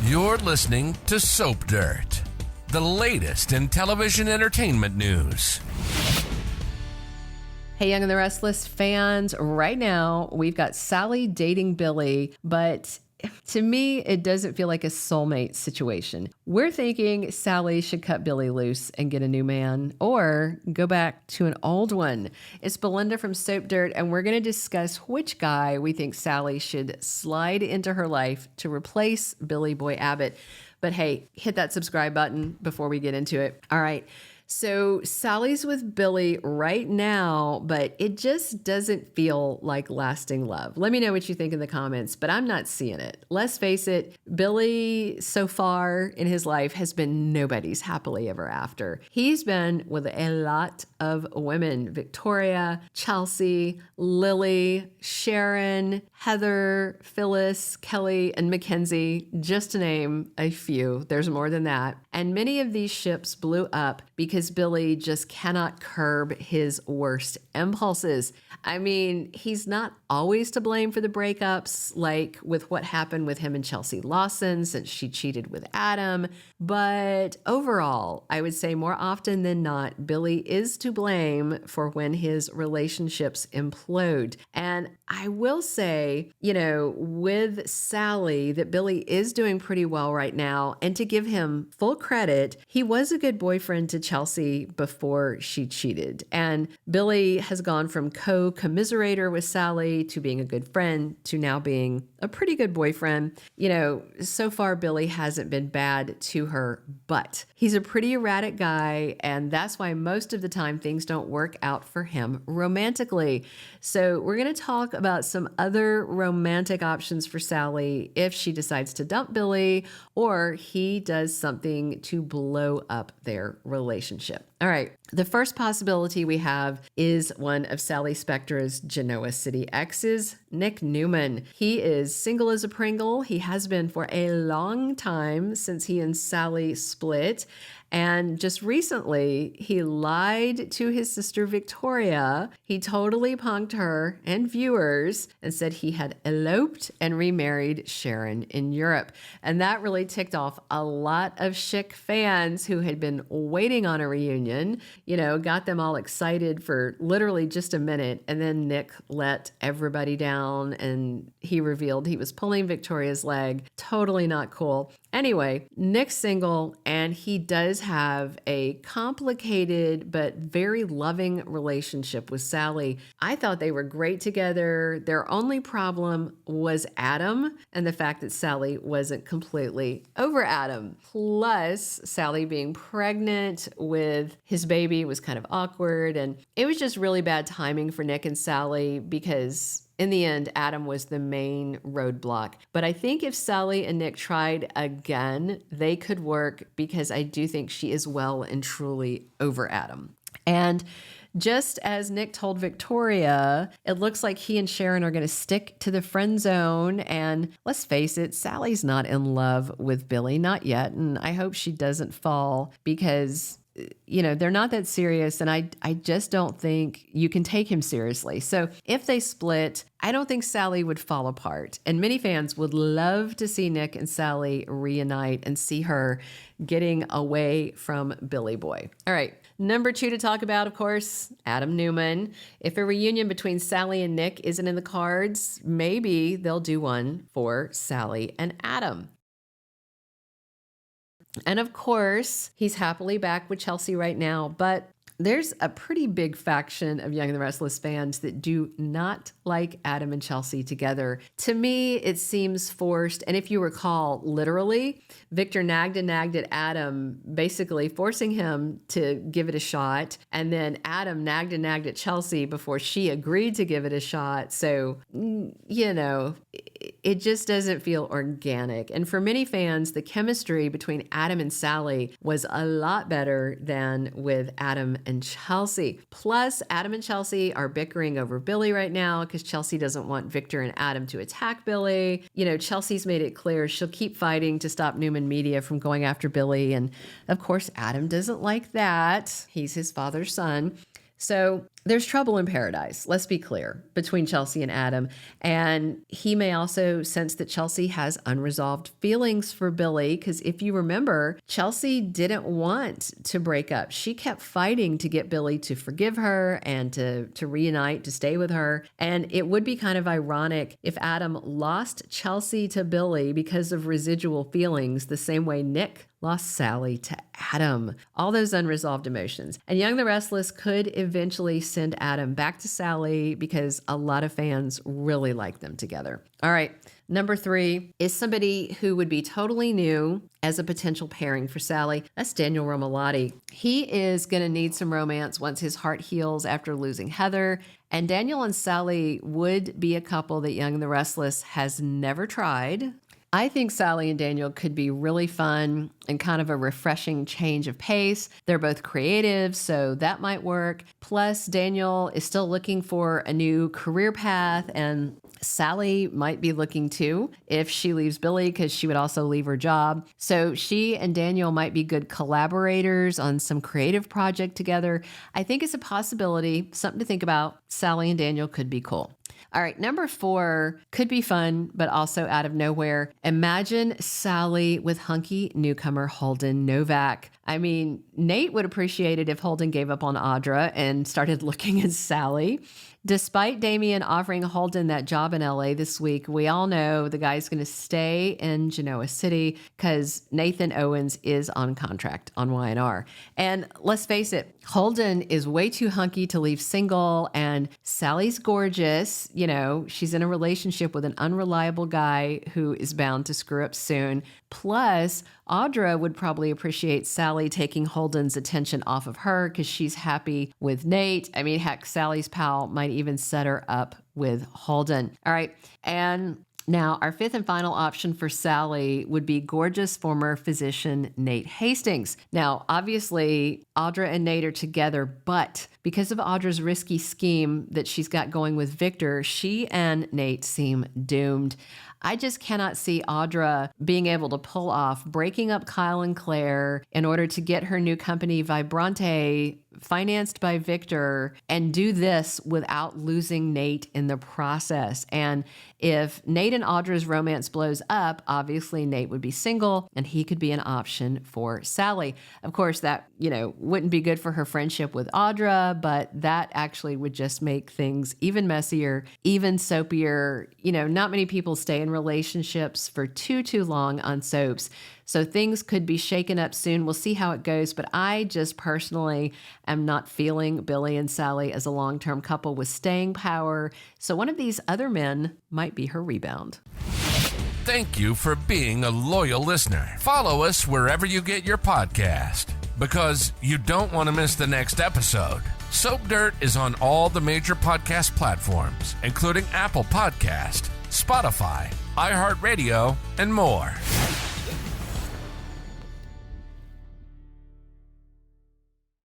You're listening to Soap Dirt, the latest in television entertainment news. Hey, Young and the Restless fans, right now we've got Sally dating Billy, but to me, it doesn't feel like a soulmate situation. We're thinking Sally should cut Billy loose and get a new man or go back to an old one. It's Belinda from Soap Dirt, and we're going to discuss which guy we think Sally should slide into her life to replace Billy Boy Abbott. But hey, hit that subscribe button before we get into it. All right. So Sally's with Billy right now, but it just doesn't feel like lasting love. Let me know what you think in the comments, but I'm not seeing it. Let's face it, Billy so far in his life has been nobody's happily ever after. He's been with a lot of women: Victoria, Chelsea, Lily, Sharon, Heather, Phyllis, Kelly, and Mackenzie, just to name a few. There's more than that. And many of these ships blew up because Billy just cannot curb his worst impulses. I mean, he's not always to blame for the breakups, like with what happened with him and Chelsea Lawson since she cheated with Adam. But overall, I would say more often than not, Billy is to blame for when his relationships implode. And I will say, with Sally, that Billy is doing pretty well right now. And to give him full credit, he was a good boyfriend to Chelsea before she cheated. And Billy has gone from co-commiserator with Sally to being a good friend to now being a pretty good boyfriend. So far Billy hasn't been bad to her, but he's a pretty erratic guy, and that's why most of the time things don't work out for him romantically. So we're going to talk about some other romantic options for Sally if she decides to dump Billy or he does something to blow up their relationship. All right. The first possibility we have is one of Sally Spectra's Genoa City exes, Nick Newman. He is single as a Pringle. He has been for a long time since he and Sally split. And just recently, he lied to his sister Victoria. He totally punked her and viewers and said he had eloped and remarried Sharon in Europe. And that really ticked off a lot of Chic fans who had been waiting on a reunion, got them all excited for literally just a minute. And then Nick let everybody down and he revealed he was pulling Victoria's leg. Totally not cool. Anyway, Nick's single and he does have a complicated but very loving relationship with Sally. I thought they were great together. Their only problem was Adam and the fact that Sally wasn't completely over Adam. Plus, Sally being pregnant with his baby was kind of awkward, and it was just really bad timing for Nick and Sally because in the end, Adam was the main roadblock. But I think if Sally and Nick tried again, they could work because I do think she is well and truly over Adam. And just as Nick told Victoria, it looks like he and Sharon are going to stick to the friend zone. And let's face it, Sally's not in love with Billy, not yet. And I hope she doesn't fall because they're not that serious, and I just don't think you can take him seriously. So if they split, I don't think Sally would fall apart. And many fans would love to see Nick and Sally reunite and see her getting away from Billy Boy. All right. Number 2 to talk about, of course, Adam Newman. If a reunion between Sally and Nick isn't in the cards, maybe they'll do one for Sally and Adam. And of course, he's happily back with Chelsea right now, but there's a pretty big faction of Young and the Restless fans that do not like Adam and Chelsea together. To me, it seems forced. And if you recall, literally, Victor nagged at Adam, basically forcing him to give it a shot. And then Adam nagged at Chelsea before she agreed to give it a shot. So, it just doesn't feel organic. And for many fans, the chemistry between Adam and Sally was a lot better than with Adam and Chelsea. Plus, Adam and Chelsea are bickering over Billy right now because Chelsea doesn't want Victor and Adam to attack Billy. Chelsea's made it clear she'll keep fighting to stop Newman Media from going after Billy. And of course, Adam doesn't like that. He's his father's son. So there's trouble in paradise, let's be clear, between Chelsea and Adam. And he may also sense that Chelsea has unresolved feelings for Billy, because if you remember, Chelsea didn't want to break up. She kept fighting to get Billy to forgive her and to reunite, to stay with her. And it would be kind of ironic if Adam lost Chelsea to Billy because of residual feelings, the same way Nick lost Sally to Adam. All those unresolved emotions. And Young the Restless could eventually send Adam back to Sally because a lot of fans really like them together. All right, number 3 is somebody who would be totally new as a potential pairing for Sally. That's Daniel Romalotti. He is going to need some romance once his heart heals after losing Heather. And Daniel and Sally would be a couple that Young the Restless has never tried. I think Sally and Daniel could be really fun and kind of a refreshing change of pace. They're both creative, so that might work. Plus, Daniel is still looking for a new career path, and Sally might be looking too if she leaves Billy, because she would also leave her job. So she and Daniel might be good collaborators on some creative project together. I think it's a possibility, something to think about. Sally and Daniel could be cool. All right, number 4 could be fun, but also out of nowhere. Imagine Sally with hunky newcomer Holden Novak. I mean, Nate would appreciate it if Holden gave up on Audra and started looking at Sally. Despite Damien offering Holden that job in LA this week, we all know the guy's going to stay in Genoa City because Nathan Owens is on contract on Y&R. And let's face it, Holden is way too hunky to leave single, and Sally's gorgeous. You know, she's in a relationship with an unreliable guy who is bound to screw up soon. Plus, Audra would probably appreciate Sally taking Holden's attention off of her because she's happy with Nate. I mean, heck, Sally's pal might even set her up with Holden. All right. And now our 5th and final option for Sally would be gorgeous former physician Nate Hastings. Now, obviously, Audra and Nate are together, but because of Audra's risky scheme that she's got going with Victor, she and Nate seem doomed. I just cannot see Audra being able to pull off breaking up Kyle and Claire in order to get her new company, Vibrante, financed by Victor, and do this without losing Nate in the process. And if Nate and Audra's romance blows up, obviously Nate would be single and he could be an option for Sally. Of course, that, wouldn't be good for her friendship with Audra, but that actually would just make things even messier, even soapier. Not many people stay in relationships for too long on soaps. So things could be shaken up soon. We'll see how it goes. But I just personally am not feeling Billy and Sally as a long-term couple with staying power. So one of these other men might be her rebound. Thank you for being a loyal listener. Follow us wherever you get your podcast, because you don't want to miss the next episode. Soap Dirt is on all the major podcast platforms, including Apple Podcast, Spotify, iHeartRadio, and more.